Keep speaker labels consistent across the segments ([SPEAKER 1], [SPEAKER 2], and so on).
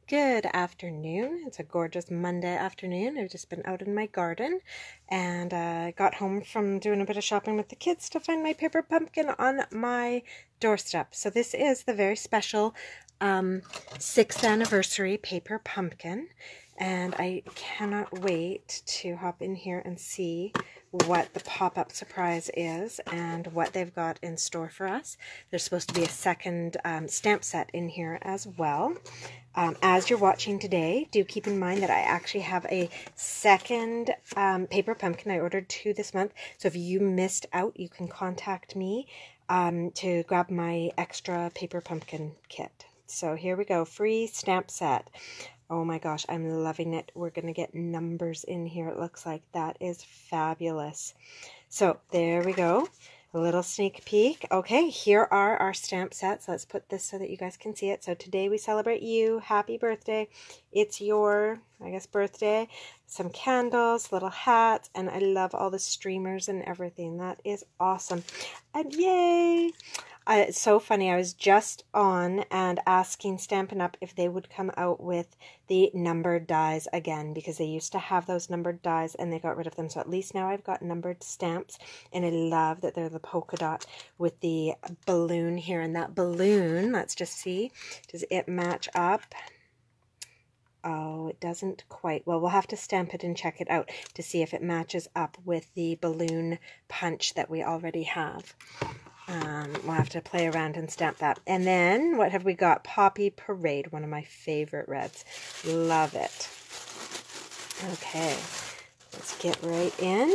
[SPEAKER 1] Good afternoon. It's a gorgeous Monday afternoon. I've just been out in my garden and got home from doing a bit of shopping with the kids to find my paper pumpkin on my doorstep. So this is the very special 6th anniversary paper pumpkin, and I cannot wait to hop in here and see what the pop-up surprise is and what they've got in store for us. There's supposed to be a second stamp set in here as well. As you're watching today, do keep in mind that I actually have a second paper pumpkin. I ordered 2 this month, so if you missed out, you can contact me to grab my extra paper pumpkin kit. So here we go, free stamp set. Oh my gosh, I'm loving it. We're going to get numbers in here, it looks like. That is fabulous. So there we go. A little sneak peek. Okay, here are our stamp sets. Let's put this so that you guys can see it. So today we celebrate you. Happy birthday. It's your, I guess, birthday. Some candles, little hats, and I love all the streamers and everything. That is awesome. And yay! It's so funny. I was just on and asking Stampin' Up! If they would come out with the numbered dies again, because they used to have those numbered dies and they got rid of them. So at least now I've got numbered stamps, and I love that they're the polka dot with the balloon here. And that balloon, let's just see, does it match up? Oh, it doesn't quite. Well, we'll have to stamp it and check it out to see if it matches up with the balloon punch that we already have. We'll have to play around and stamp that. And then, what have we got? Poppy Parade, one of my favorite reds. Love it. Okay, let's get right in.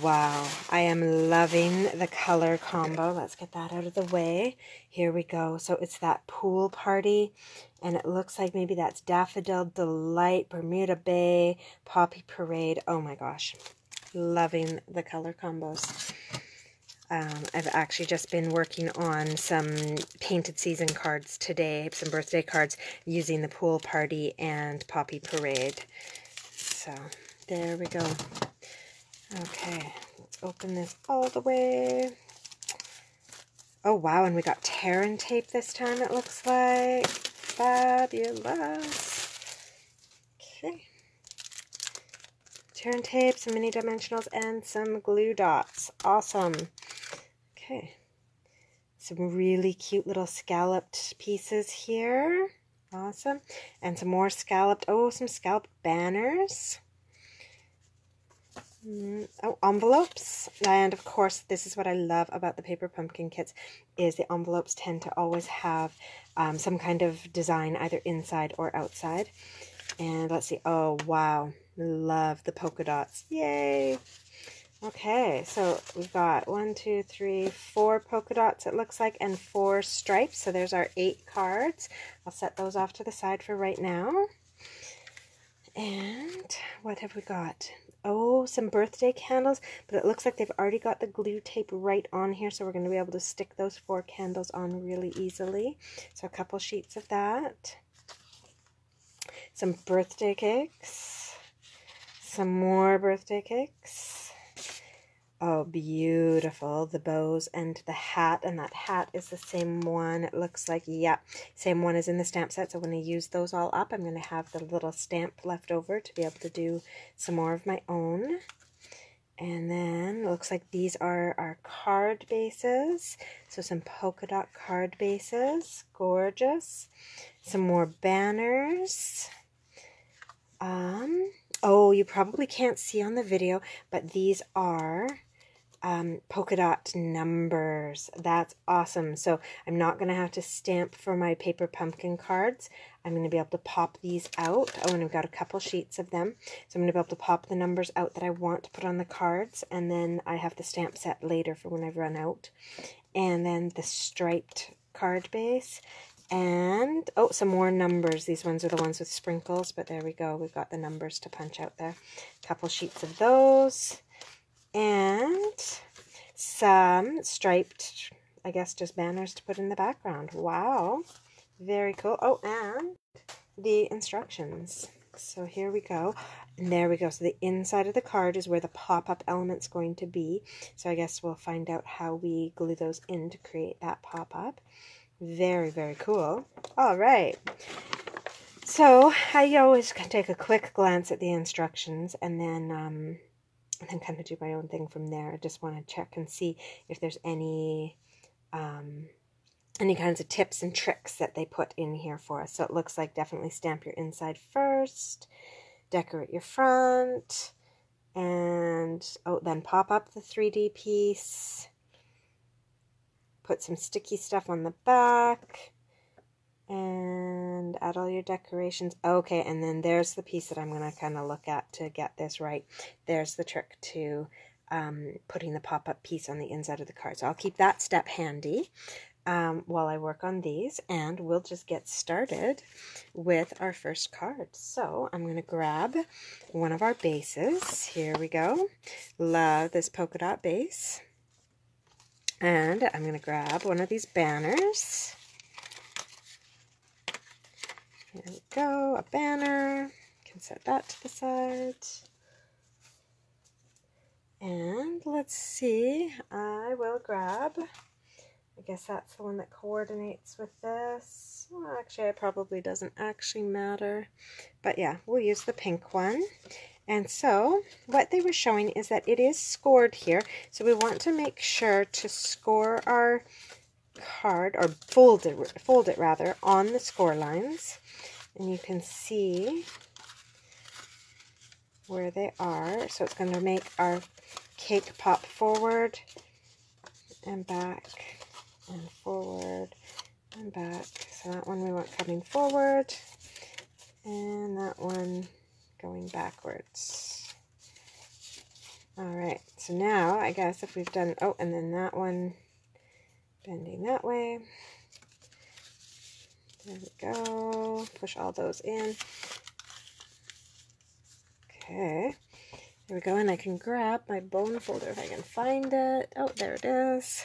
[SPEAKER 1] Wow, I am loving the color combo. Let's get that out of the way. Here we go. So it's that pool party, and it looks like maybe that's Daffodil Delight, Bermuda Bay, Poppy Parade. Oh my gosh, loving the color combos. I've actually just been working on some painted season cards today, some birthday cards, using the pool party and Poppy Parade. So there we go. Okay, let's open this all the way. Oh wow, and we got tear and tape this time, it looks like. Fabulous. Okay. Tear and tape, some mini dimensionals, and some glue dots. Awesome. Okay. Some really cute little scalloped pieces here. Awesome. And some more scalloped, some scalloped banners. Oh, envelopes. And of course, this is what I love about the paper pumpkin kits, is the envelopes tend to always have some kind of design either inside or outside. And let's see. Oh, wow. Love the polka dots. Yay. Okay, so we've got 1, 2, 3, 4 polka dots, it looks like, and 4 stripes. So there's our 8 cards. I'll set those off to the side for right now. And what have we got? Oh, some birthday candles, but it looks like they've already got the glue tape right on here, so we're going to be able to stick those 4 candles on really easily. So a couple sheets of that. Some birthday cakes. Some more birthday cakes. Oh, beautiful. The bows and the hat, and that hat is the same one. It looks like, yeah, same one as in the stamp set. So when I use those all up, I'm going to have the little stamp left over to be able to do some more of my own. And then it looks like these are our card bases. So some polka dot card bases. Gorgeous. Some more banners. Oh, you probably can't see on the video, but these are polka dot numbers. That's awesome. So I'm not going to have to stamp for my paper pumpkin cards. I'm going to be able to pop these out. Oh, and I've got a couple sheets of them. So I'm going to be able to pop the numbers out that I want to put on the cards, and then I have the stamp set later for when I've run out. And then the striped card base. And, oh, some more numbers. These ones are the ones with sprinkles, but there we go. We've got the numbers to punch out there. A couple sheets of those. And some striped, I guess, just banners to put in the background. Wow. Very cool. Oh, and the instructions. So here we go. And there we go. So the inside of the card is where the pop-up element's going to be. So I guess we'll find out how we glue those in to create that pop-up. Very, very cool. All right. So I always take a quick glance at the instructions and then kind of do my own thing from there. I just want to check and see if there's any kinds of tips and tricks that they put in here for us. So it looks like definitely stamp your inside first, decorate your front, and then pop up the 3D piece, put some sticky stuff on the back, and add all your decorations. Okay, and then there's the piece that I'm going to kind of look at to get this right. There's the trick to putting the pop-up piece on the inside of the card. So I'll keep that step handy while I work on these, and we'll just get started with our first card. So I'm going to grab one of our bases. Here we go. Love this polka dot base. And I'm going to grab one of these banners. Here we go, a banner. Can set that to the side. And let's see, I will grab, I guess that's the one that coordinates with this. Well, actually, it probably doesn't actually matter. But yeah, we'll use the pink one. And so what they were showing is that it is scored here. So we want to make sure to score our card, or fold it rather, on the score lines. And you can see where they are. So it's going to make our cake pop forward and back and forward and back. So that one we want coming forward, and that one going backwards. Alright, so now I guess if we've done, and then that one bending that way. There we go. Push all those in. Okay. There we go. And I can grab my bone folder if I can find it. Oh, there it is.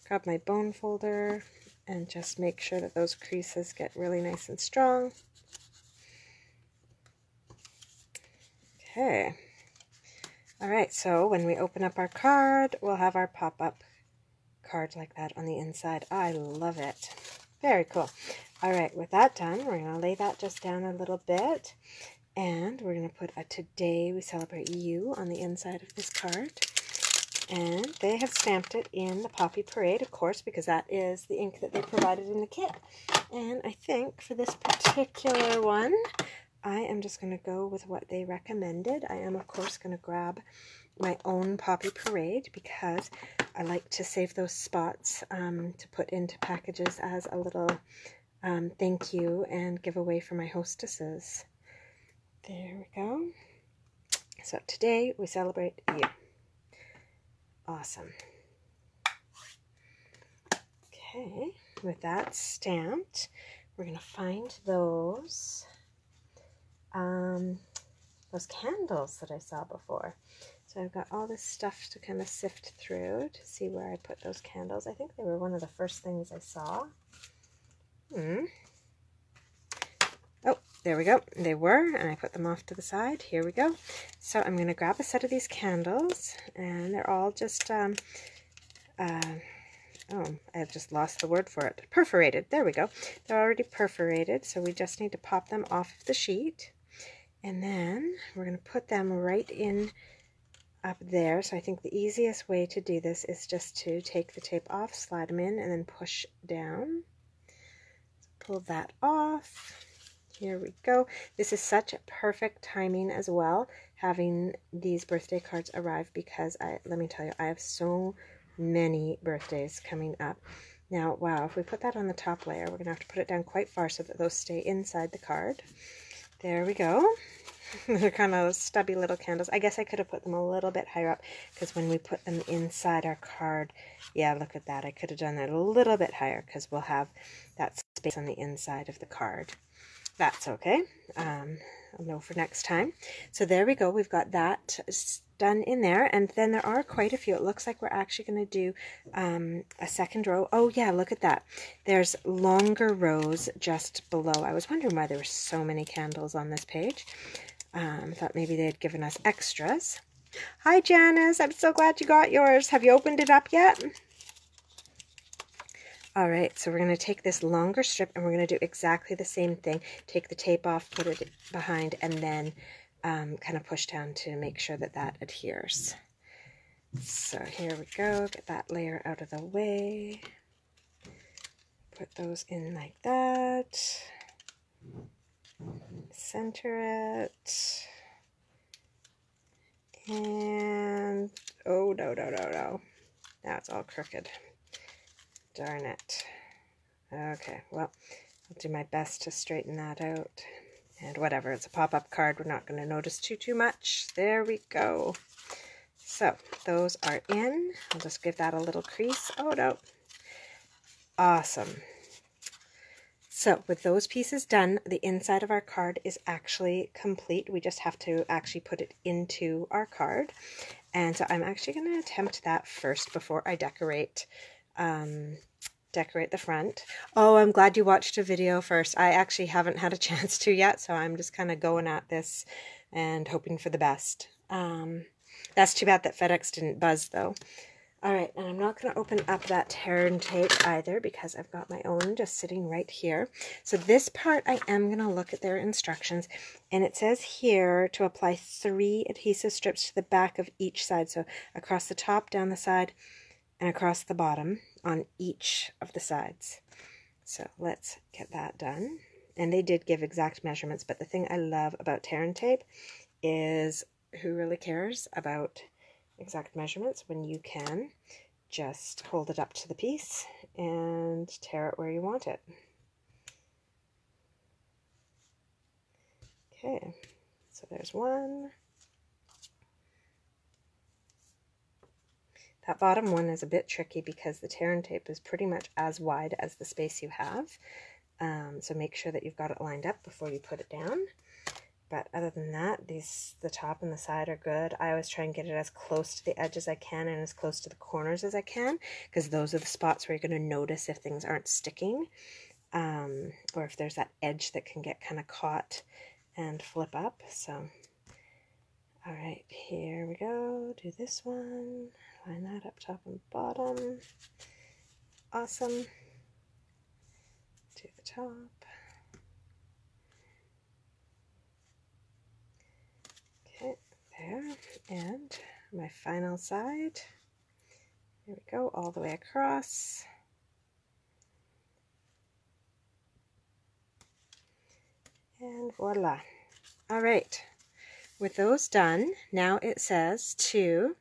[SPEAKER 1] Grab my bone folder and just make sure that those creases get really nice and strong. Okay. All right. So when we open up our card, we'll have our pop-up card like that on the inside. I love it. Very cool. All right, with that done, we're going to lay that just down a little bit, and we're going to put a "Today We Celebrate You" on the inside of this card. And they have stamped it in the Poppy Parade, of course, because that is the ink that they provided in the kit. And I think for this particular one, I am just going to go with what they recommended. I am, of course, going to grab my own Poppy Parade because I like to save those spots to put into packages as a little thank you and giveaway for my hostesses. There we go. So today we celebrate you. Awesome. Okay, with that stamped, we're going to find those candles that I saw before. So I've got all this stuff to kind of sift through to see where I put those candles. I think they were one of the first things I saw. Oh, there we go. They were, and I put them off to the side. Here we go. So I'm going to grab a set of these candles, and they're all just, I've just lost the word for it. Perforated. There we go. They're already perforated, so we just need to pop them off of the sheet. And then we're going to put them right in up there. So I think the easiest way to do this is just to take the tape off, slide them in, and then push down. Pull that off. Here we go. This is such perfect timing as well, having these birthday cards arrive, because let me tell you, I have so many birthdays coming up. Now, wow, if we put that on the top layer, we're going to have to put it down quite far so that those stay inside the card. There we go. They're kind of stubby little candles. I guess I could have put them a little bit higher up, because when we put them inside our card, yeah, look at that. I could have done that a little bit higher, because we'll have that space on the inside of the card. That's okay. I'll know for next time. So there we go. We've got that done in there. And then there are quite a few. It looks like we're actually going to do a second row. Oh, yeah, look at that. There's longer rows just below. I was wondering why there were so many candles on this page. Thought maybe they had given us extras. Hi, Janice. I'm so glad you got yours. Have you opened it up yet? All right, so we're going to take this longer strip and we're going to do exactly the same thing. Take the tape off, put it behind, and then kind of push down to make sure that that adheres. So here we go, get that layer out of the way. Put those in like that. Center it. And, oh, no. Now it's all crooked. Darn it. Okay, well, I'll do my best to straighten that out. And whatever, it's a pop-up card. We're not going to notice too much. There we go. So, those are in. I'll just give that a little crease. Oh, no. Awesome. So, with those pieces done, the inside of our card is actually complete. We just have to actually put it into our card. And so I'm actually going to attempt that first before I decorate the front. Oh, I'm glad you watched a video first. I actually haven't had a chance to yet, so I'm just kind of going at this and hoping for the best. That's too bad that FedEx didn't buzz, though. All right, and I'm not going to open up that tear and tape either because I've got my own just sitting right here. So this part, I am going to look at their instructions, and it says here to apply 3 adhesive strips to the back of each side. So across the top, down the side, and across the bottom on each of the sides. So let's get that done. And they did give exact measurements, but the thing I love about tear and tape is who really cares about exact measurements when you can just hold it up to the piece and tear it where you want it. Okay, so there's one. That bottom one is a bit tricky because the tear and tape is pretty much as wide as the space you have. So make sure that you've got it lined up before you put it down. But other than that, the top and the side are good. I always try and get it as close to the edge as I can and as close to the corners as I can, because those are the spots where you're going to notice if things aren't sticking, or if there's that edge that can get kind of caught and flip up. So, all right, here we go. Do this one. Line that up top and bottom. Awesome. Do the top. Okay, there. And my final side. There we go, all the way across. And voila. All right. With those done, now it says to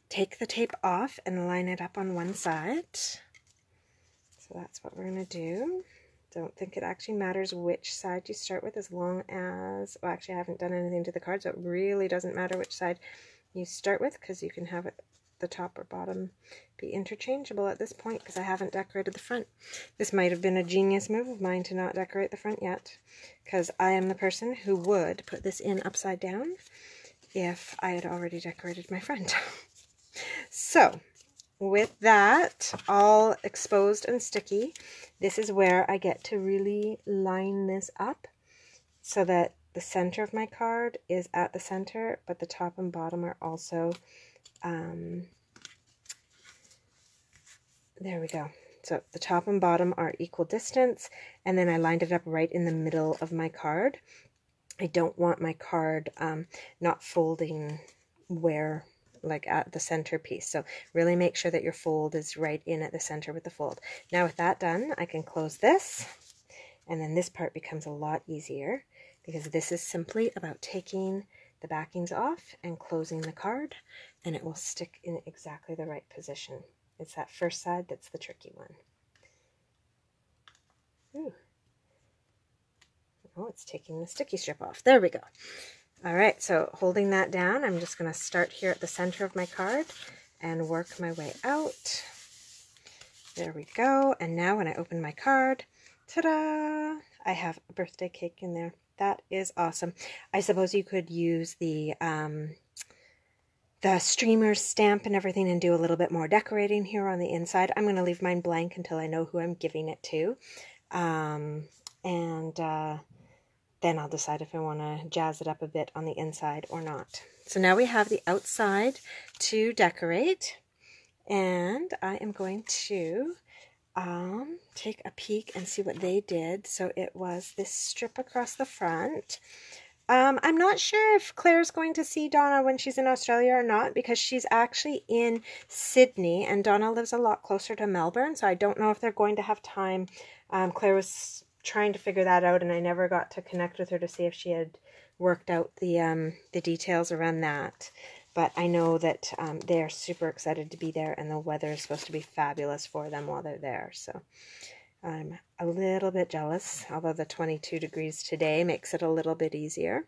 [SPEAKER 1] take the tape off and line it up on one side. So that's what we're going to do. Don't think it actually matters which side you start with, as long as, well, actually I haven't done anything to the card, so it really doesn't matter which side you start with, because you can have it the top or bottom be interchangeable at this point, because I haven't decorated the front. This might have been a genius move of mine to not decorate the front yet, because I am the person who would put this in upside down if I had already decorated my front. So, with that all exposed and sticky, this is where I get to really line this up so that the center of my card is at the center, but the top and bottom are also, there we go. So the top and bottom are equal distance, and then I lined it up right in the middle of my card. I don't want my card not folding where, like at the center piece. So really make sure that your fold is right in at the center with the fold. Now with that done, I can close this, and then this part becomes a lot easier, because this is simply about taking the backings off and closing the card, and it will stick in exactly the right position. It's that first side that's the tricky one. Ooh. Oh, it's taking the sticky strip off. There we go. All right, so holding that down, I'm just going to start here at the center of my card and work my way out. There we go. And now when I open my card, ta-da! I have a birthday cake in there. That is awesome. I suppose you could use the streamer stamp and everything and do a little bit more decorating here on the inside. I'm going to leave mine blank until I know who I'm giving it to. Then I'll decide if I want to jazz it up a bit on the inside or not. So now we have the outside to decorate. And I am going to take a peek and see what they did. So it was this strip across the front. I'm not sure if Claire's going to see Donna when she's in Australia or not, because she's actually in Sydney and Donna lives a lot closer to Melbourne, so I don't know if they're going to have time. Claire was trying to figure that out and I never got to connect with her to see if she had worked out the details around that. But I know that they are super excited to be there and the weather is supposed to be fabulous for them while they're there, so I'm a little bit jealous, although the 22 degrees today makes it a little bit easier.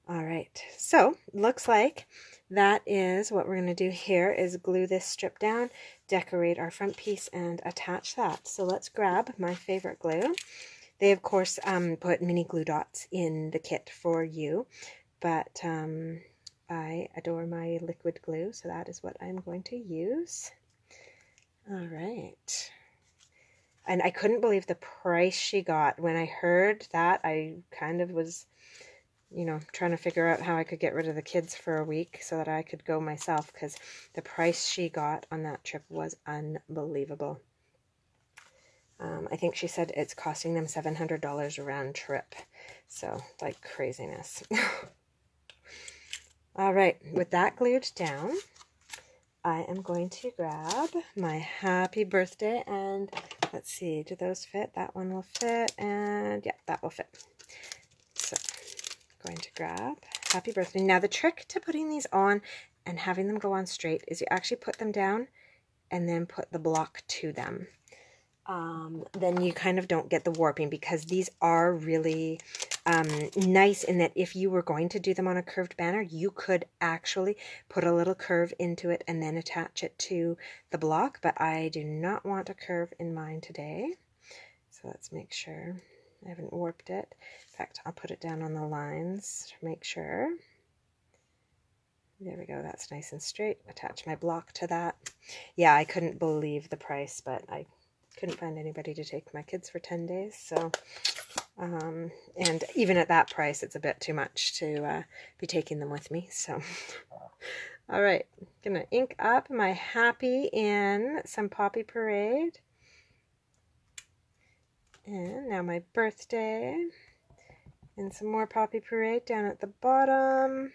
[SPEAKER 1] All right, so looks like that is what we're going to do here is glue this strip down, decorate our front piece, and attach that. So let's grab my favorite glue. They, of course, put mini glue dots in the kit for you, but I adore my liquid glue, so that is what I'm going to use. All right. And I couldn't believe the price she got. When I heard that, I kind of was, you know, trying to figure out how I could get rid of the kids for a week so that I could go myself, because the price she got on that trip was unbelievable. I think she said it's costing them $700 round trip. So, like craziness. All right, with that glued down, I am going to grab my happy birthday, and let's see, do those fit? That one will fit, and yeah, that will fit. So, I'm going to grab happy birthday. Now, the trick to putting these on and having them go on straight is you actually put them down and then put the block to them. Then you kind of don't get the warping, because these are really nice in that if you were going to do them on a curved banner, you could actually put a little curve into it and then attach it to the block, but I do not want a curve in mine today. So let's make sure I haven't warped it. In fact, I'll put it down on the lines to make sure. There we go, that's nice and straight. Attach my block to that. Yeah, I couldn't believe the price, but I couldn't find anybody to take my kids for 10 days, so and even at that price it's a bit too much to be taking them with me. So all right, gonna ink up my happy in some Poppy Parade, and now my birthday and some more Poppy Parade down at the bottom.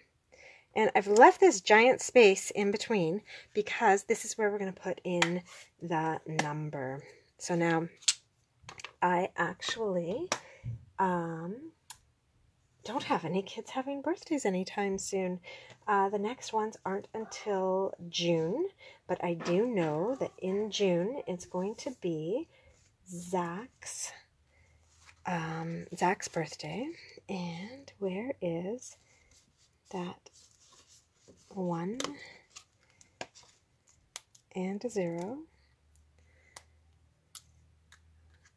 [SPEAKER 1] And I've left this giant space in between because this is where we're going to put in the number. So now I actually don't have any kids having birthdays anytime soon. The next ones aren't until June, but I do know that in June it's going to be Zach's birthday. And where is that 1 and a 0?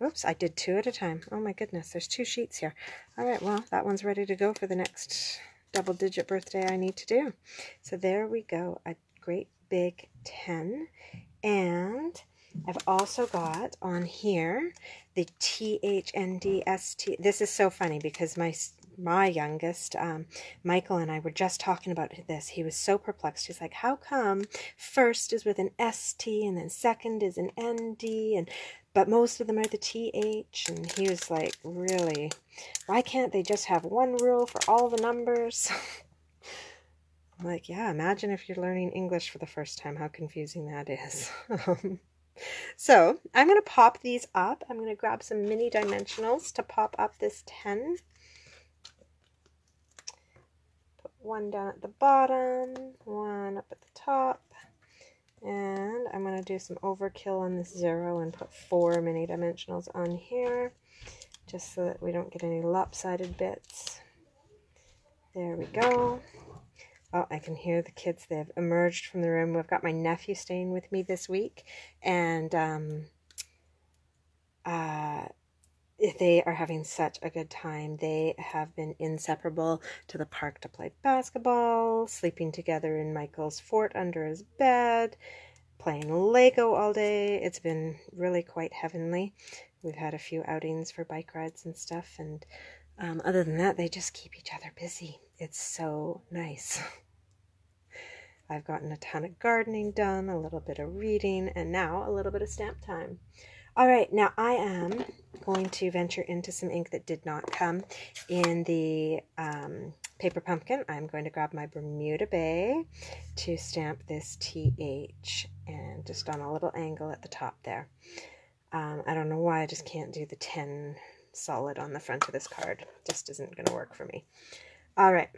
[SPEAKER 1] Oops, I did 2 at a time. Oh my goodness, there's 2 sheets here. All right, well, that one's ready to go for the next double-digit birthday I need to do. So there we go, a great big 10. And I've also got on here the THNDST. This is so funny because my youngest, Michael, and I were just talking about this. He was so perplexed. He's like, how come first is with an ST and then second is an ND, but most of them are the TH? And he was like, really, why can't they just have one rule for all the numbers? I'm like, yeah, imagine if you're learning English for the first time, how confusing that is. So I'm going to pop these up. I'm going to grab some mini dimensionals to pop up this 10. Put one down at the bottom, one up at the top. And I'm going to do some overkill on this 0 and put 4 mini dimensionals on here, just so that we don't get any lopsided bits. There we go. Oh, I can hear the kids. They've emerged from the room. We've got my nephew staying with me this week, and they are having such a good time. They have been inseparable to the park to play basketball, sleeping together in Michael's fort under his bed, playing Lego all day. It's been really quite heavenly. We've had a few outings for bike rides and stuff, and other than that, they just keep each other busy. It's so nice. I've gotten a ton of gardening done, a little bit of reading, and now a little bit of stamp time. All right, now I am going to venture into some ink that did not come in the paper pumpkin. I'm going to grab my Bermuda Bay to stamp this TH, and just on a little angle at the top there. I don't know why I just can't do the 10 solid on the front of this card. Just isn't going to work for me. All right.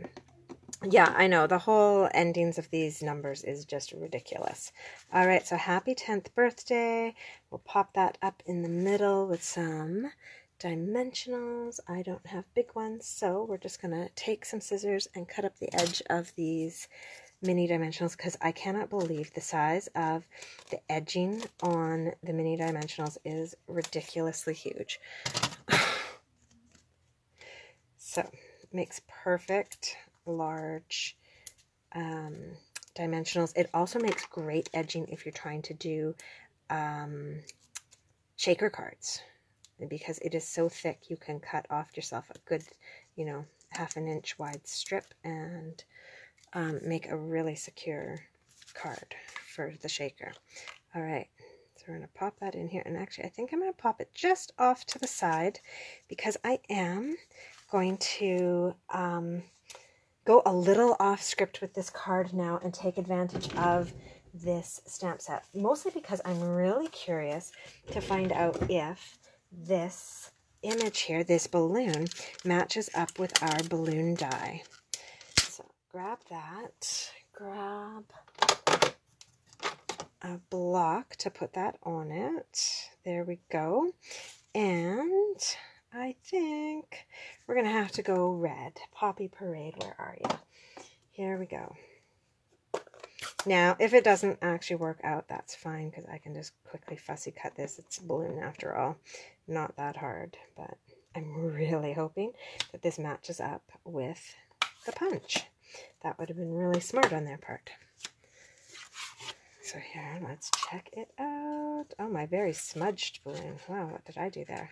[SPEAKER 1] Yeah, I know. The whole endings of these numbers is just ridiculous. All right, so happy 10th birthday. We'll pop that up in the middle with some dimensionals. I don't have big ones, so we're just going to take some scissors and cut up the edge of these mini dimensionals, because I cannot believe the size of the edging on the mini dimensionals is ridiculously huge. So, it makes perfect large dimensionals. It also makes great edging if you're trying to do shaker cards, because it is so thick you can cut off yourself a good, you know, 1/2 inch wide strip and make a really secure card for the shaker. All right, so we're going to pop that in here, and actually I think I'm going to pop it just off to the side, because I am going to go a little off script with this card now and take advantage of this stamp set, mostly because I'm really curious to find out if this image here, this balloon, matches up with our balloon die. So grab that, grab a block to put that on it. There we go. And I think we're going to have to go red. Poppy Parade, where are you? Here we go. Now, if it doesn't actually work out, that's fine, because I can just quickly fussy cut this. It's a balloon after all. Not that hard, but I'm really hoping that this matches up with the punch. That would have been really smart on their part. So here, let's check it out. Oh, my very smudged balloon. Wow, what did I do there?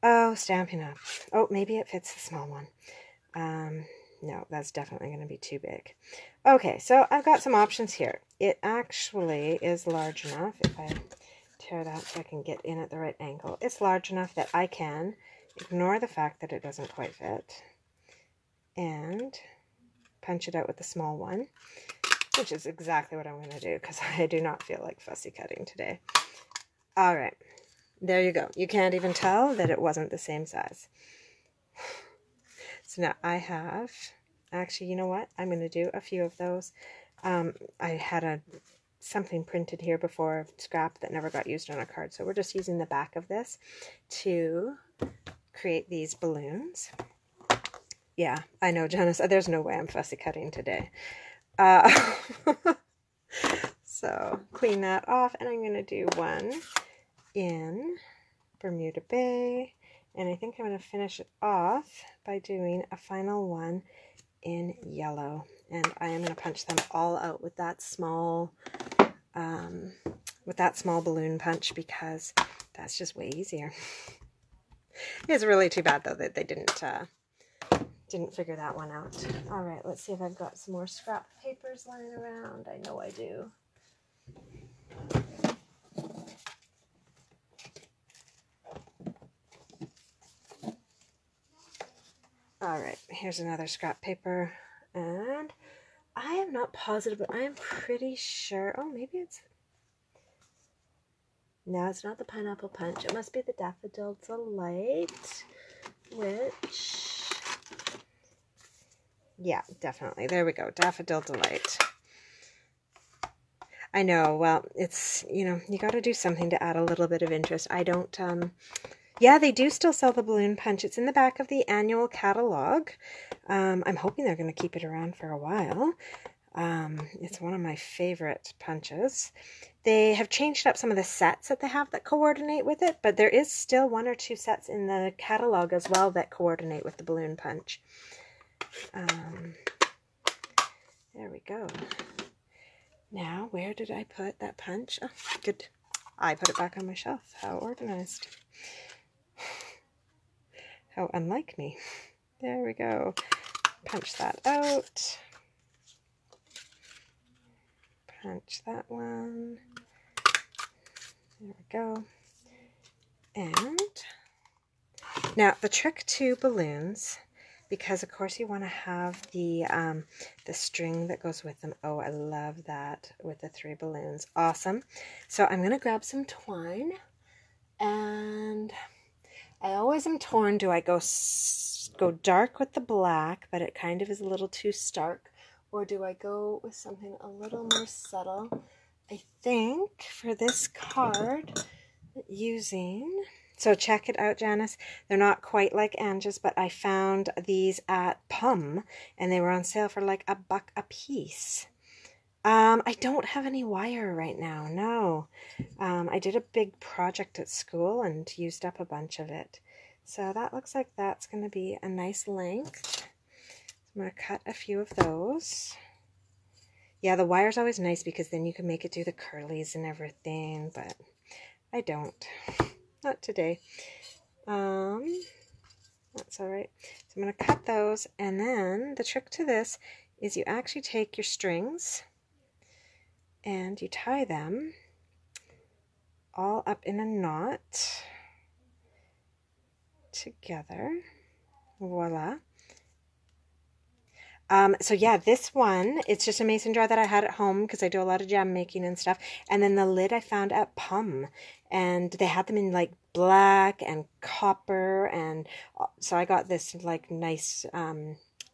[SPEAKER 1] Oh, Stampin' Up. Oh, maybe it fits the small one. No, that's definitely going to be too big. Okay, so I've got some options here. It actually is large enough, if I tear that so I can get in at the right angle. It's large enough that I can ignore the fact that it doesn't quite fit and punch it out with the small one, which is exactly what I'm going to do, because I do not feel like fussy cutting today. All right. There you go. You can't even tell that it wasn't the same size. So now I have, actually, you know what? I'm going to do a few of those. I had something printed here before, scrap, that never got used on a card. So we're just using the back of this to create these balloons. Yeah, I know, Janice. There's no way I'm fussy cutting today. So clean that off, and I'm going to do one in Bermuda Bay, and I think I'm going to finish it off by doing a final one in yellow, and I am going to punch them all out with that small balloon punch, because that's just way easier. It's really too bad though that they didn't figure that one out. All right, let's see if I've got some more scrap papers lying around. I know I do. All right, here's another scrap paper, and I am not positive, but I am pretty sure, oh, maybe it's, no, it's not the Pineapple Punch. It must be the Daffodil Delight, which, yeah, definitely. There we go, Daffodil Delight. I know, well, it's, you know, you got to do something to add a little bit of interest. I don't, yeah, they do still sell the balloon punch. It's in the back of the annual catalog. I'm hoping they're going to keep it around for a while. It's one of my favorite punches. They have changed up some of the sets that they have that coordinate with it, but there is still 1 or 2 sets in the catalog as well that coordinate with the balloon punch. There we go. Now, where did I put that punch? Oh, good. I put it back on my shelf. How organized. How unlike me. There we go. punch that out. Punch that one. There we go. And now the trick to balloons, because of course you want to have the string that goes with them. Oh, I love that with the 3 balloons. Awesome. So I'm going to grab some twine, and I always am torn. Do I go dark with the black, but it kind of is a little too stark, or do I go with something a little more subtle? I think for this card, so check it out, Janice. They're not quite like Angie's, but I found these at Pum, and they were on sale for like $1 a piece. I don't have any wire right now, no. I did a big project at school and used up a bunch of it. So that looks like that's going to be a nice length. I'm going to cut a few of those. Yeah, the wire's always nice because then you can make it do the curlies and everything, but I don't. Not today. That's all right. So I'm going to cut those, and then the trick to this is you actually take your strings and you tie them all up in a knot together. Voila. So yeah, this one, it's just a mason jar that I had at home because I do a lot of jam making and stuff. And then the lid I found at Pum, and they had them in like black and copper, and so I got this like nice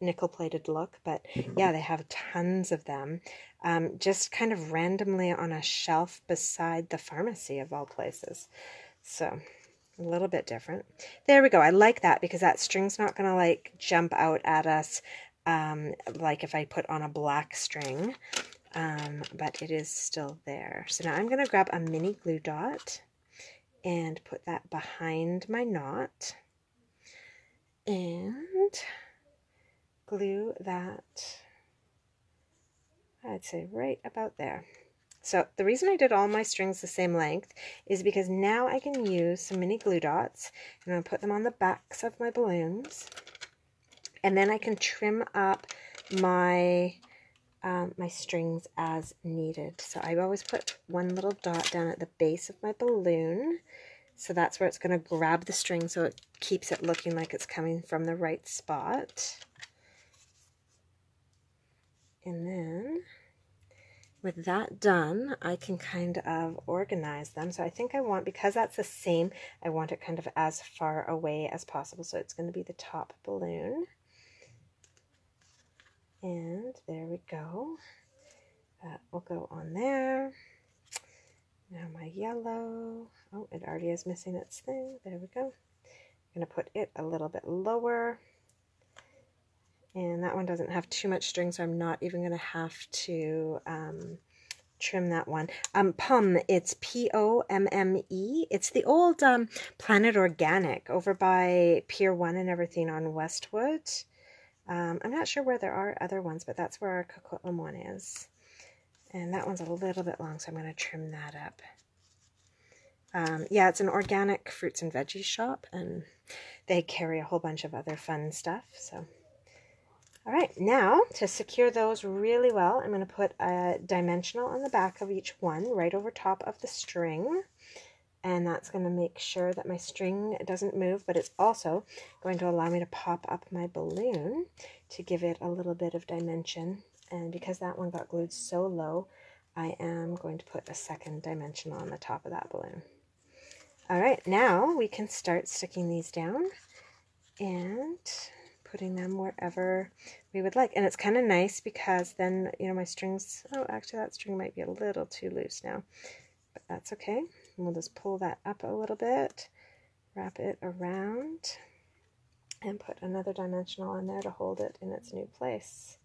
[SPEAKER 1] nickel plated look. But yeah, they have tons of them, just kind of randomly on a shelf beside the pharmacy of all places. So a little bit different. There we go. I like that because that string's not gonna like jump out at us like if I put on a black string, but it is still there. So now I'm going to grab a mini glue dot and put that behind my knot and glue that, I'd say right about there. So the reason I did all my strings the same length is because now I can use some mini glue dots, and I'm going to put them on the backs of my balloons. And then I can trim up my my strings as needed. So I always put one little dot down at the base of my balloon. So that's where it's going to grab the string, so it keeps it looking like it's coming from the right spot. And then with that done, I can kind of organize them. So I think I want, because that's the same, I want it kind of as far away as possible. So it's going to be the top balloon. And there we go. That will go on there. Now my yellow. Oh, it already is missing its thing. There we go. I'm going to put it a little bit lower. And that one doesn't have too much string, so I'm not even going to have to trim that one. Pum, it's P-O-M-M-E. It's the old Planet Organic over by Pier 1 and everything on Westwood. I'm not sure where there are other ones, but that's where our Coquitlam one is. And that one's a little bit long, so I'm going to trim that up. Yeah, it's an organic fruits and veggies shop, and they carry a whole bunch of other fun stuff. So, all right, now to secure those really well, I'm going to put a dimensional on the back of each one, right over top of the string. And that's going to make sure that my string doesn't move, but it's also going to allow me to pop up my balloon to give it a little bit of dimension. And because that one got glued so low, I am going to put a second dimension on the top of that balloon. All right, now we can start sticking these down and putting them wherever we would like. And it's kind of nice because then, you know, my strings, oh, actually that string might be a little too loose now, but that's okay. And we'll just pull that up a little bit, wrap it around, and put another dimensional on there to hold it in its new place.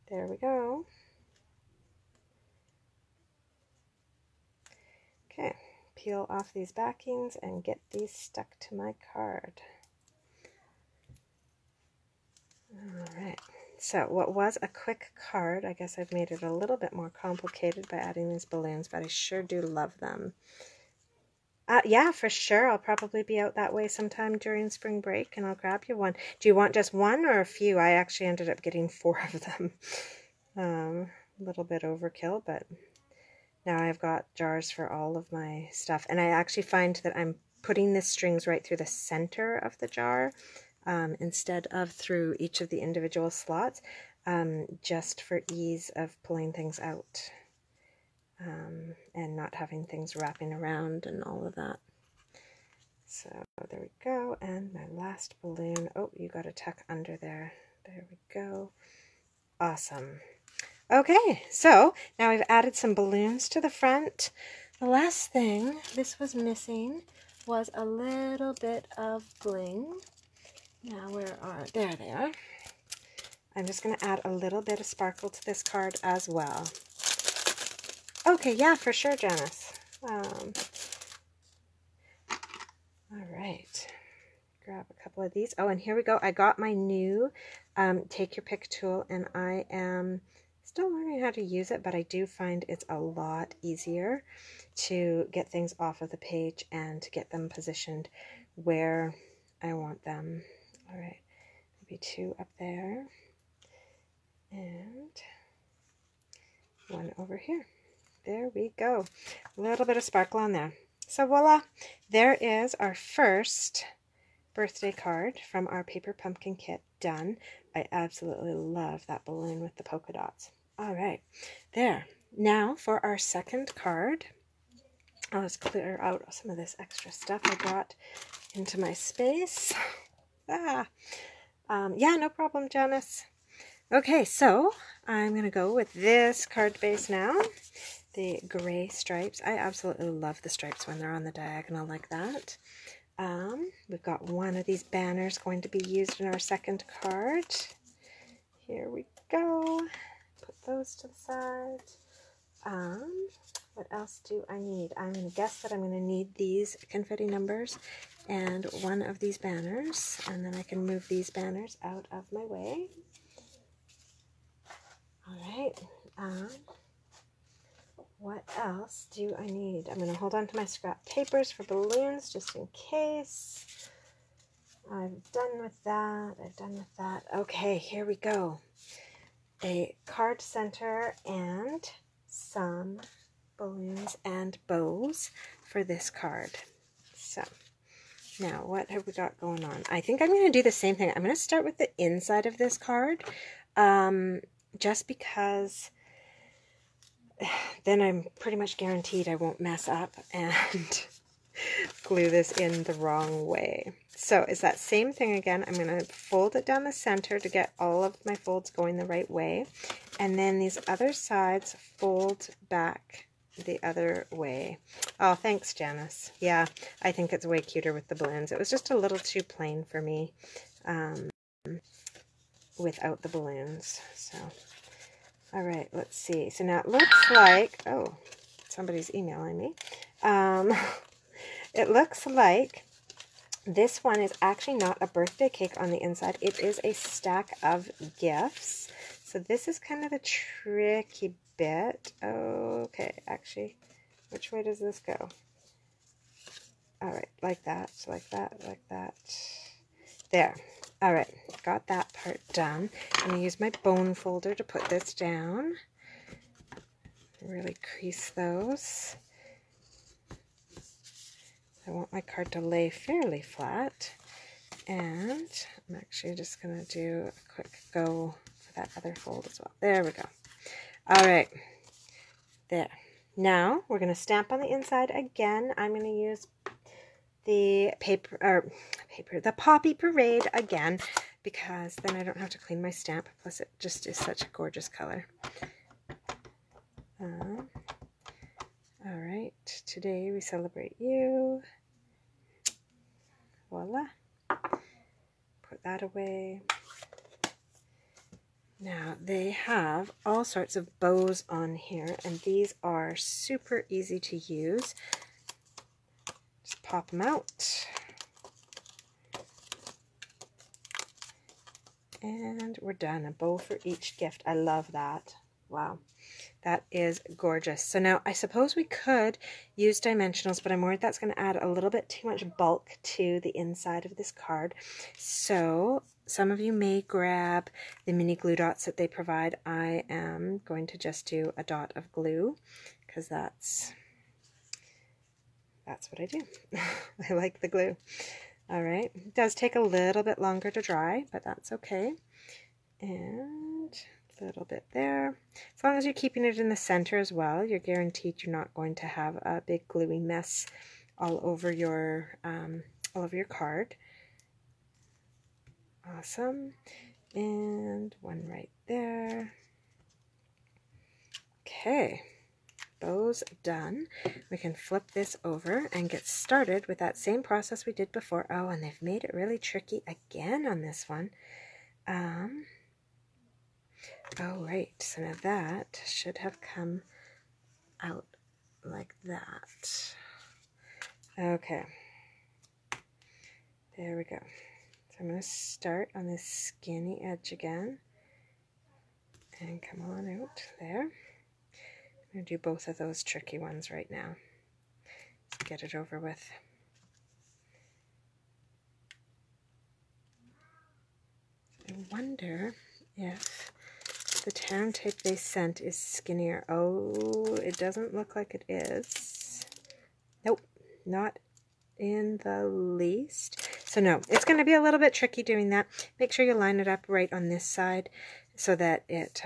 [SPEAKER 1] There we go. Okay, peel off these backings and get these stuck to my card. All right, so what was a quick card, I guess I've made it a little bit more complicated by adding these balloons, but I sure do love them. Yeah, for sure. I'll probably be out that way sometime during spring break and I'll grab you one. Do you want just one or a few? I actually ended up getting 4 of them. A little bit overkill, but now I've got jars for all of my stuff. And I actually find that I'm putting the strings right through the center of the jar instead of through each of the individual slots, just for ease of pulling things out. And not having things wrapping around and all of that. So there we go, and my last balloon. Oh, you got to tuck under there. There we go. Awesome. Okay, so now we've added some balloons to the front. The last thing this was missing was a little bit of bling. Now there they are. I'm just going to add a little bit of sparkle to this card as well. Okay, yeah, for sure, Janice. All right. Grab a couple of these. Oh, and here we go. I got my new Take Your Pick tool, and I am still learning how to use it, but I do find it's a lot easier to get things off of the page and to get them positioned where I want them. All right, maybe 2 up there, and 1 over here. There we go. A little bit of sparkle on there. So voila, there is our first birthday card from our paper pumpkin kit done. I absolutely love that balloon with the polka dots. All right, there. Now for our second card. I'll just clear out some of this extra stuff I brought into my space. Yeah, no problem, Janice. Okay, so I'm going to go with this card base now. The gray stripes. I absolutely love the stripes when they're on the diagonal like that. We've got one of these banners going to be used in our second card. Here we go. Put those to the side. What else do I need? I'm going to guess that I'm going to need these confetti numbers and one of these banners, and then I can move these banners out of my way. All right. What else do I need? I'm going to hold on to my scrap papers for balloons just in case. I'm done with that. I've done with that. Okay, here we go. A card center and some balloons and bows for this card. So now what have we got going on? I think I'm going to do the same thing. I'm going to start with the inside of this card, just because then I'm pretty much guaranteed I won't mess up and glue this in the wrong way. So it's that same thing again. I'm going to fold it down the center to get all of my folds going the right way. And then these other sides fold back the other way. Oh, thanks, Janice. Yeah, I think it's way cuter with the balloons. It was just a little too plain for me without the balloons. So, all right, let's see. So now it looks like, oh, somebody's emailing me. It looks like this one is actually not a birthday cake on the inside. It is a stack of gifts. So this is kind of the tricky bit. Okay, actually, which way does this go? All right, like that, like that, like that. There. All right, got that part done. I'm going to use my bone folder to put this down. Really crease those. I want my card to lay fairly flat. And I'm actually just going to do a quick go for that other fold as well. There we go. All right. There. Now we're going to stamp on the inside again. I'm going to use the the Poppy Parade again, because then I don't have to clean my stamp. Plus it just is such a gorgeous color. All right, today we celebrate you. Voila. Put that away. Now they have all sorts of bows on here, and these are super easy to use. Just pop them out. And we're done. A bow for each gift. I love that. Wow. That is gorgeous. So now I suppose we could use dimensionals, but I'm worried that's going to add a little bit too much bulk to the inside of this card. So some of you may grab the mini glue dots that they provide. I am going to just do a dot of glue because that's what I do. I like the glue. All right. It does take a little bit longer to dry, but that's okay. And a little bit there. As long as you're keeping it in the center as well, you're guaranteed you're not going to have a big gluey mess all over your card. Awesome. And one right there. Okay, those done. We can flip this over and get started with that same process we did before. Oh, and they've made it really tricky again on this one. Oh, right. So now that should have come out like that. Okay. There we go. So I'm going to start on this skinny edge again. And come on out there. I'm going to do both of those tricky ones right now. Let's get it over with. I wonder if the town tape they sent is skinnier. Oh, it doesn't look like it is. Nope, not in the least. So no, it's going to be a little bit tricky doing that. Make sure you line it up right on this side so that it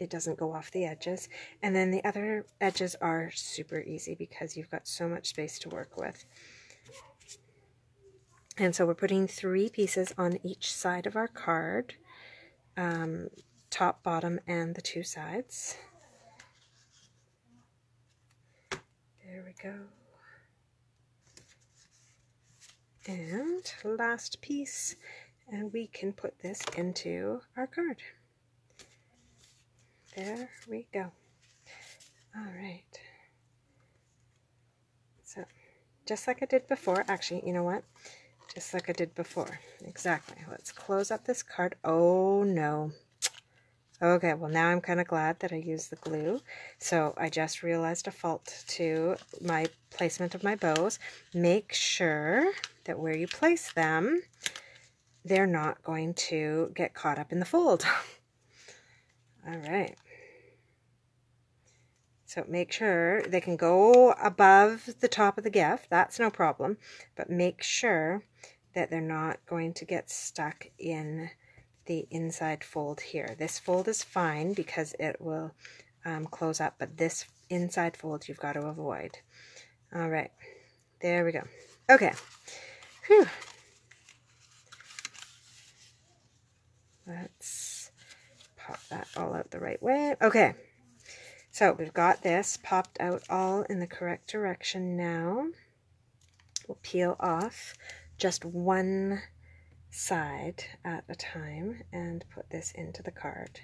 [SPEAKER 1] doesn't go off the edges. And then the other edges are super easy because you've got so much space to work with. And so we're putting 3 pieces on each side of our card, top, bottom, and the 2 sides. There we go. And last piece, and we can put this into our card. There we go. All right. So, just like I did before, actually, you know what? Just like I did before. Exactly. Let's close up this card. Oh, no. Okay, well, now I'm kind of glad that I used the glue. So I just realized a fault to my placement of my bows. Make sure that where you place them, they're not going to get caught up in the fold. All right. So make sure they can go above the top of the gift. That's no problem. But make sure that they're not going to get stuck in the inside fold here. This fold is fine because it will close up, but this inside fold you've got to avoid. All right. There we go. Okay. Whew. Let's pop that all out the right way. Okay. So we've got this popped out all in the correct direction now. We'll peel off just one side at a time and put this into the card.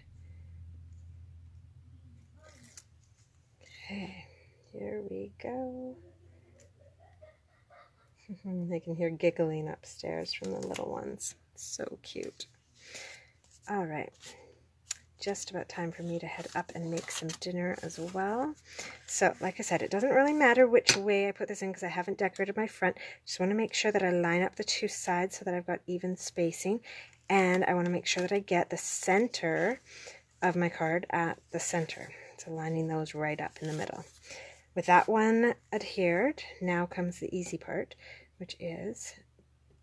[SPEAKER 1] Okay, here we go. I can hear giggling upstairs from the little ones. So cute. All right. Just about time for me to head up and make some dinner as well. So, like I said, it doesn't really matter which way I put this in because I haven't decorated my front. Just want to make sure that I line up the 2 sides so that I've got even spacing. And I want to make sure that I get the center of my card at the center. So lining those right up in the middle. With that one adhered, now comes the easy part, which is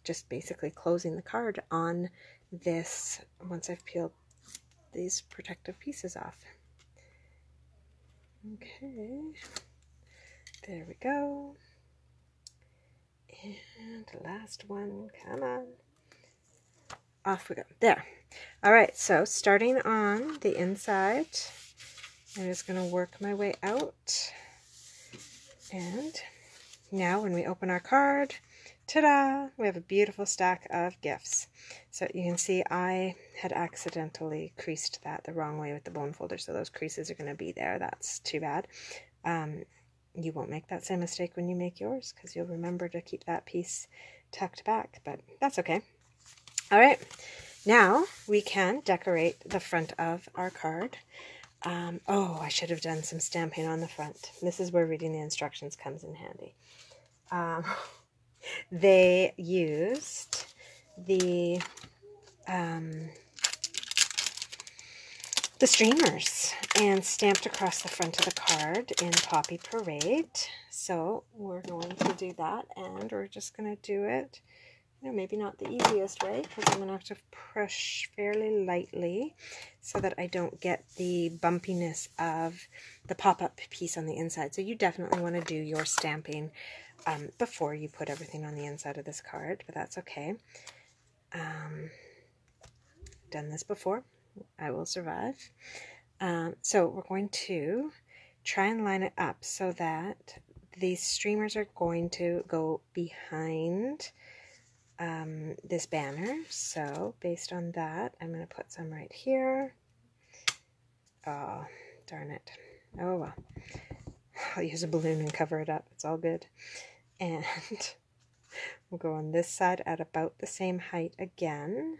[SPEAKER 1] just basically closing the card on this once I've peeled these protective pieces off. Okay, there we go. And last one, come on. Off we go. There. All right, so starting on the inside, I'm just going to work my way out. And now when we open our card, ta-da! We have a beautiful stack of gifts. So you can see I had accidentally creased that the wrong way with the bone folder, so those creases are going to be there. That's too bad. You won't make that same mistake when you make yours because you'll remember to keep that piece tucked back, but that's okay. All right, Now we can decorate the front of our card. Oh, I should have done some stamping on the front. This is where reading the instructions comes in handy. They used the streamers and stamped across the front of the card in Poppy Parade. So we're going to do that, and we're just going to do it, maybe not the easiest way, because I'm going to have to push fairly lightly so that I don't get the bumpiness of the pop-up piece on the inside. So you definitely want to do your stamping before you put everything on the inside of this card, but that's okay. Done this before. I will survive. So we're going to try and line it up so that these streamers are going to go behind this banner. So based on that, I'm going to put some right here. Oh, darn it. Oh well. I'll use a balloon and cover it up. It's all good. And we'll go on this side at about the same height again.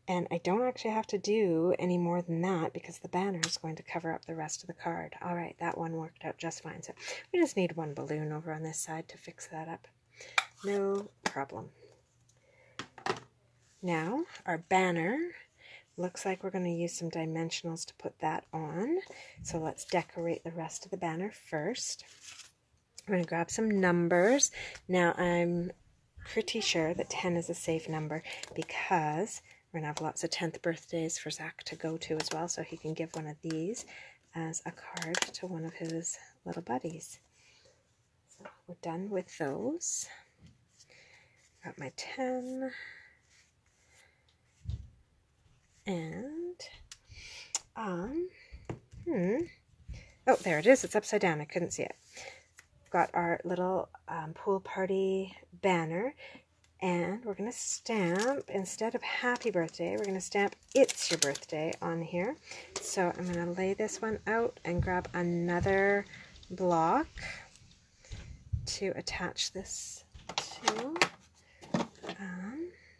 [SPEAKER 1] And I don't actually have to do any more than that because the banner is going to cover up the rest of the card. All right, that one worked out just fine. So we just need one balloon over on this side to fix that up. No problem. Now, our banner looks like we're going to use some dimensionals to put that on. So let's decorate the rest of the banner first. I'm going to grab some numbers. Now, I'm pretty sure that 10 is a safe number because we're going to have lots of 10th birthdays for Zach to go to as well, so he can give one of these as a card to one of his little buddies. So we're done with those. Got my 10. And, oh, there it is. It's upside down. I couldn't see it. Got our little pool party banner. And we're going to stamp, instead of happy birthday, we're going to stamp it's your birthday on here. So I'm going to lay this one out and grab another block to attach this to.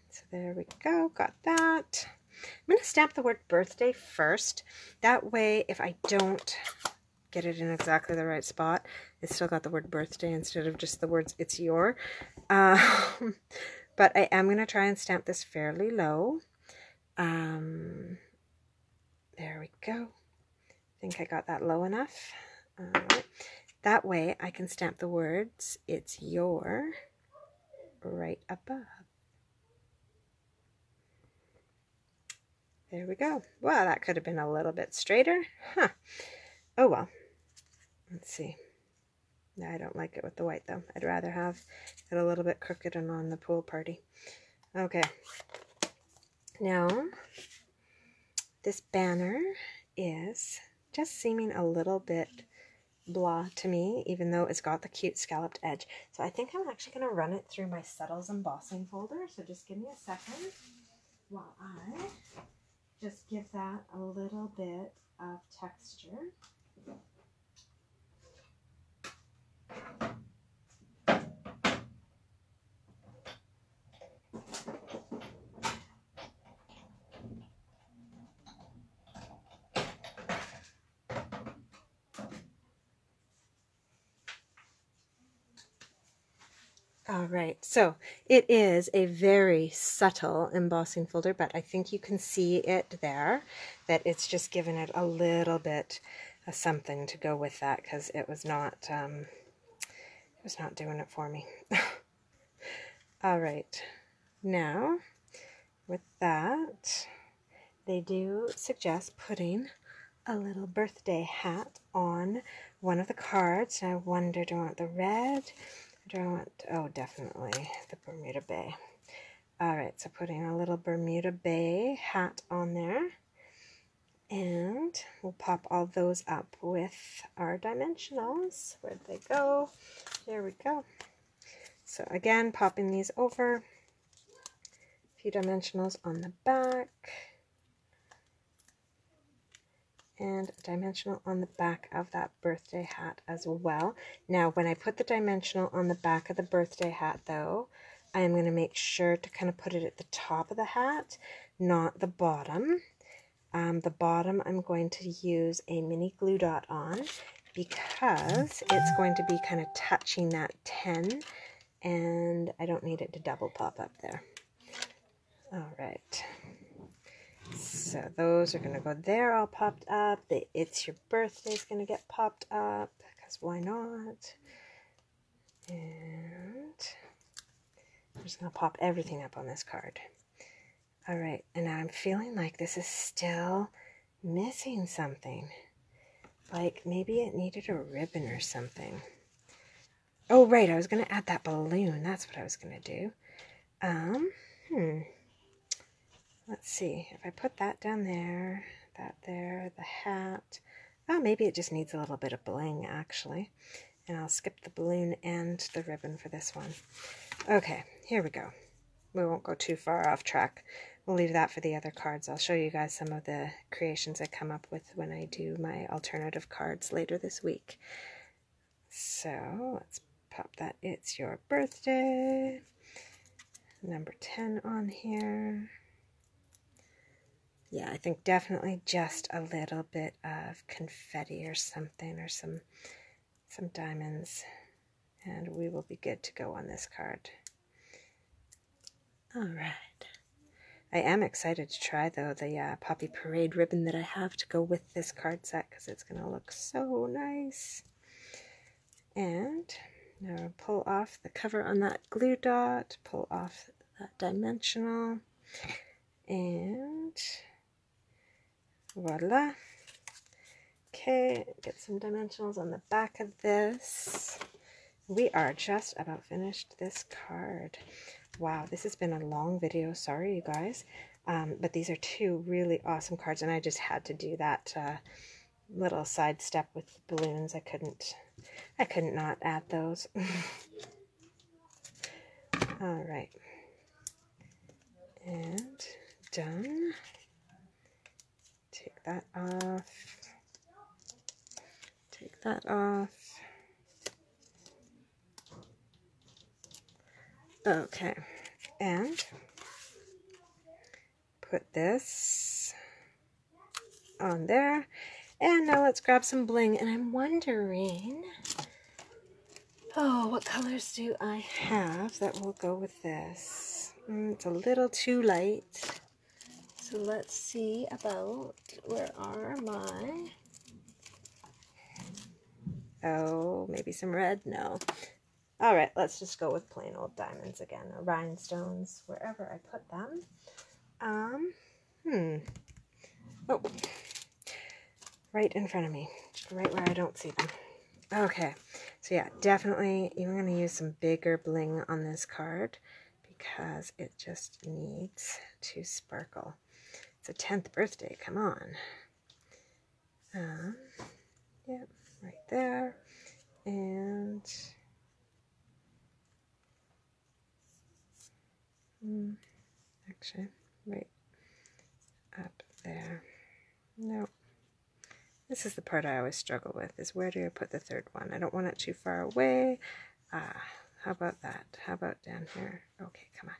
[SPEAKER 1] So there we go, got that. I'm going to stamp the word birthday first. That way, if I don't get it in exactly the right spot, it's still got the word birthday instead of just the words it's your. But I am going to try and stamp this fairly low. There we go. I think I got that low enough. Right. That way I can stamp the words it's your right above. There we go. Well, that could have been a little bit straighter. Huh. Oh well. Let's see. I don't like it with the white though. I'd rather have it a little bit crooked and on the pool party. Okay. Now, this banner is just seeming a little bit blah to me, even though it's got the cute scalloped edge. So I think I'm actually going to run it through my Settles embossing folder. So just give me a second while I just give that a little bit of texture. All right, so it is a very subtle embossing folder, but I think you can see it there, that it's just given it a little bit of something to go with that, because it was not doing it for me. All right, now with that, they do suggest putting a little birthday hat on one of the cards. And I wonder, do I want the red? Do I want, oh, definitely the Bermuda Bay. All right, so putting a little Bermuda Bay hat on there. And we'll pop all those up with our dimensionals. Where'd they go? Here we go. So again, popping these over. A few dimensionals on the back. And a dimensional on the back of that birthday hat as well. Now, when I put the dimensional on the back of the birthday hat, though, I am going to make sure to kind of put it at the top of the hat, not the bottom. The bottom I'm going to use a mini glue dot on because it's going to be kind of touching that 10, and I don't need it to double pop up there. All right. So those are going to go there all popped up. The It's Your Birthday is going to get popped up because why not? And I'm just going to pop everything up on this card. All right, and now I'm feeling like this is still missing something. Like maybe it needed a ribbon or something. Oh, right, I was going to add that balloon. That's what I was going to do. Let's see. If I put that down there, that there, the hat. Oh, maybe it just needs a little bit of bling, actually. And I'll skip the balloon and the ribbon for this one. Okay, here we go. We won't go too far off track. We'll leave that for the other cards. I'll show you guys some of the creations I come up with when I do my alternative cards later this week. So let's pop that It's Your Birthday. Number 10 on here. Yeah, I think definitely just a little bit of confetti or something, or some diamonds, and we will be good to go on this card. All right. I am excited to try, though, the Poppy Parade ribbon that I have to go with this card set because it's going to look so nice. And now I'll pull off the cover on that glue dot, pull off that dimensional, and voila. Okay, get some dimensionals on the back of this. We are just about finished this card. Wow, this has been a long video. Sorry, you guys. But these are two really awesome cards, and I just had to do that little side step with the balloons. I couldn't not add those. All right. And done. Take that off. Take that off. Okay, and put this on there. And now let's grab some bling. And I'm wondering, oh, what colors do I have that will go with this? It's a little too light. So let's see about, where are my, oh, maybe some red? No. All right, let's just go with plain old diamonds again, or rhinestones, wherever I put them. Oh, right in front of me, right where I don't see them. Okay, so yeah, definitely you're going to use some bigger bling on this card because it just needs to sparkle. It's a 10th birthday, come on. Yeah, right there, and actually, right up there. No. This is the part I always struggle with, is where do I put the third one? I don't want it too far away. How about that? How about down here? Okay, come on.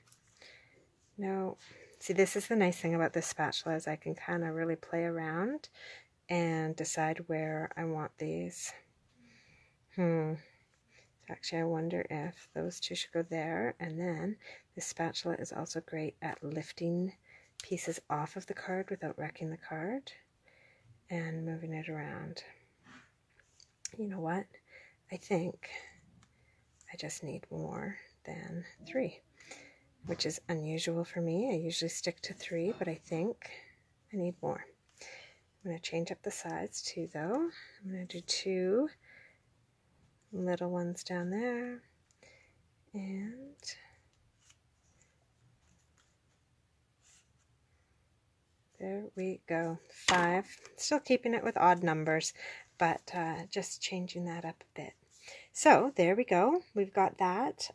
[SPEAKER 1] No. See, this is the nice thing about this spatula, is I can kind of really play around and decide where I want these. Actually, I wonder if those two should go there, and then this spatula is also great at lifting pieces off of the card without wrecking the card and moving it around. You know what? I think I just need more than 3, which is unusual for me. I usually stick to 3, but I think I need more. I'm going to change up the size too, though. I'm going to do 2 little ones down there, and there we go. 5. Still keeping it with odd numbers, but just changing that up a bit. So there we go. We've got that.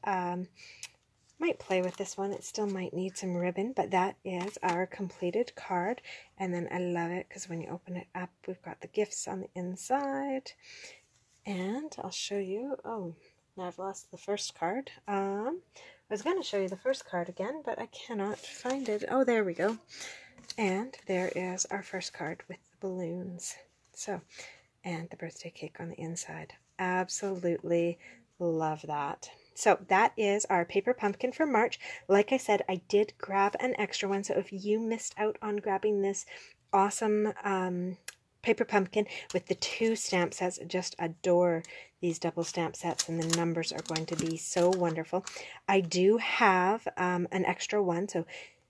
[SPEAKER 1] Might play with this one. It still might need some ribbon, but that is our completed card. And then I love it because when you open it up, we've got the gifts on the inside. And I'll show you. Oh, Now I've lost the first card. I was going to show you the first card again, but I cannot find it. Oh, there we go. And there is our first card with the balloons. So, and the birthday cake on the inside. Absolutely love that. So that is our paper pumpkin for March. Like I said, I did grab an extra one. So if you missed out on grabbing this awesome paper pumpkin with the 2 stamp sets, just adore these double stamp sets, and the numbers are going to be so wonderful. I do have an extra one, so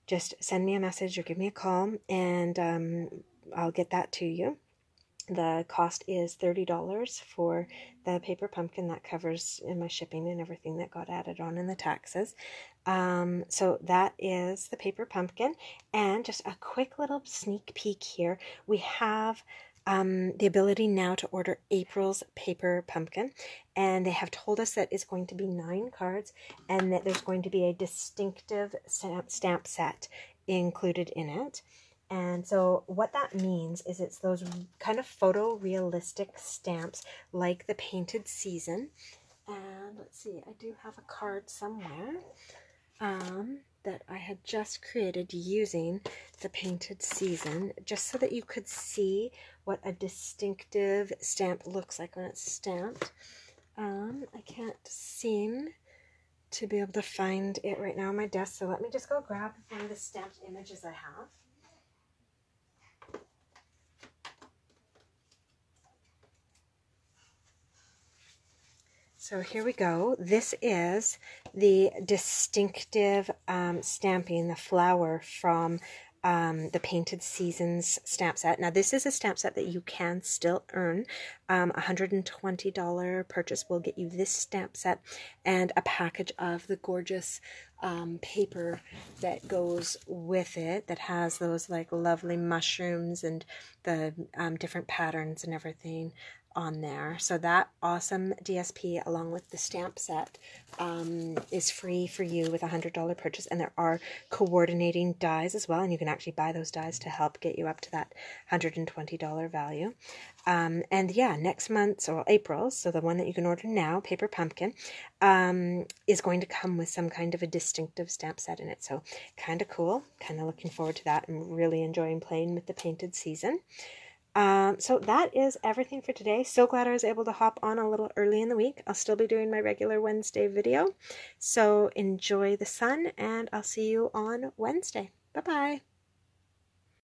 [SPEAKER 1] just send me a message or give me a call, and I'll get that to you. The cost is $30 for the paper pumpkin. That covers in my shipping and everything that got added on in the taxes. So that is the paper pumpkin. And just a quick little sneak peek here. We have the ability now to order April's paper pumpkin. And they have told us that it's going to be 9 cards and that there's going to be a distinctive stamp set included in it. And so what that means is it's those kind of photorealistic stamps like the Painted Season. And let's see, I do have a card somewhere that I had just created using the Painted Season, just so that you could see what a distinctive stamp looks like when it's stamped. I can't seem to be able to find it right now on my desk, so let me just go grab one of the stamped images I have. So here we go. This is the Distinktive stamping, the flower from the Painted Seasons stamp set. Now this is a stamp set that you can still earn. $120 purchase will get you this stamp set and a package of the gorgeous paper that goes with it, that has those like lovely mushrooms and the different patterns and everything on there. So that awesome DSP along with the stamp set is free for you with a $100 purchase, and there are coordinating dies as well, and you can actually buy those dies to help get you up to that $120 value. And yeah, next month, or April, so the one that you can order now, Paper Pumpkin, is going to come with some kind of a distinctive stamp set in it. So kind of cool, kind of looking forward to that. I'm really enjoying playing with the Painted Season. So that is everything for today. So glad I was able to hop on a little early in the week. I'll still be doing my regular Wednesday video. So enjoy the sun, and I'll see you on Wednesday. Bye-bye.